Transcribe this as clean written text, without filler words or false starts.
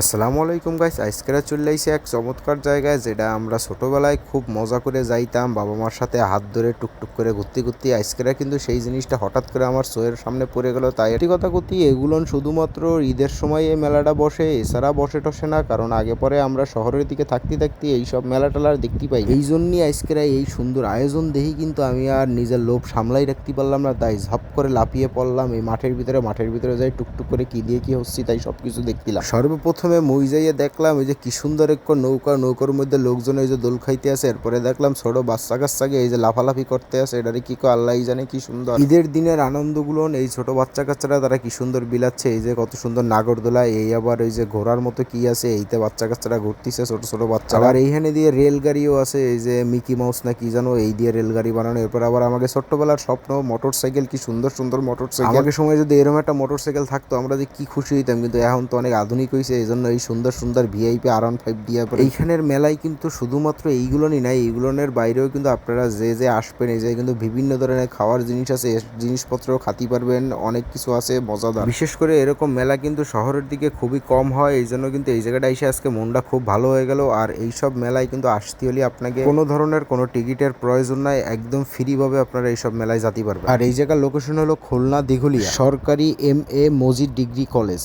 আসসালামু আলাইকুম গাইস, আজকেরা চলে আইছি এক চমৎকার জায়গায় যেটা আমরা ছোটবেলায় খুব মজা করে যাইতাম বাবা মার সাথে হাত ধরে টুকটুক করে ঘুরতে ঘুরতে। আজকেরা কিন্তু সেই জিনিসটা হঠাৎ করে আমার চোখের সামনে পড়ে গেল। তাই একটি কথা কতি, এগুলো শুধুমাত্র ঈদের সময় এই মেলাটা বসে, এছাড়া বসে টসে না। কারণ আগে পরে আমরা শহরের দিকে থাকতে থাকতে এইসব মেলা টেলার দেখতে পাই। এই জন্যই আজকেরা এই সুন্দর আয়োজন দেখি কিন্তু আমি আর নিজের লোভ সামলাই রাখতে পারলাম না, তাই ঝপ করে লাফিয়ে পড়লাম এই মাঠের ভিতরে যাই টুকটুক করে কি দিয়ে কি হচ্ছে তাই সবকিছু দেখতিলাম। সর্বপ্রথমে মই যাইয়ে দেখলাম এই যে কি সুন্দর এক নৌকার মধ্যে লোকজন এই যে দোল খাইতে আছে। এরপরে দেখলাম ছোট বাচ্চা কাচ্চাকে এই যে লাফালাফি করতে আছে, এটারে কি কো আল্লাহ জানে কি সুন্দর। ঈদের দিনের আনন্দগুলো এই ছোট বাচ্চা কাচ্চারা তারা কি সুন্দর বিলাচ্ছে। এই যে কত সুন্দর নাগরদোলা, এই আবার এই যে ঘোড়ার মতো কি আছে, এইতে বাচ্চা কাচ্চারা ঘুরতেছে ছোট ছোট বাচ্চা। আবার এইখানে দিয়ে রেলগাড়িও আছে, এই যে মিকি মাউস না কি জানো, এই দিয়ে রেলগাড়ি বানানো। এরপর আবার আমাকে ছোট্টবেলার স্বপ্ন মোটর সাইকেল, কি সুন্দর সুন্দর মোটর সাইকেল। আমাকে সময় যদি এরকম একটা মোটর সাইকেল থাকতো আমরা যে কি খুশি হইতাম। কিন্তু এখন তো অনেক আধুনিক হয়েছে, এই জন্য এই সুন্দর সুন্দর ভিআইপি R15 দিয়ে পরে এইখানের মেলায় কিন্তু শুধুমাত্র এইগুলোই নাই, এইগুলোর বাইরেও কিন্তু আপনারা যে আসবেন এই যে কিন্তু বিভিন্ন ধরনের খাওয়ার জিনিস আছে, জিনিসপত্র খাতি পারবেন, অনেক কিছু আছে মজাদার। বিশেষ করে এরকম মেলা কিন্তু শহরের দিকে খুবই কম হয়, এই জন্য কিন্তু এই জায়গাটা এসে আজকে মনটা খুব ভালো হয়ে গেল। আর এইসব মেলায় কিন্তু আসতে হলে আপনাকে কোনো ধরনের কোনো টিকিটের প্রয়োজন নাই, একদম ফ্রি ভাবে আপনারা এইসব মেলায় যেতে পারবেন। আর এই জায়গার লোকেশন হলো খুলনা দিঘুলিয়া সরকারি MA মজিদ ডিগ্রি কলেজ।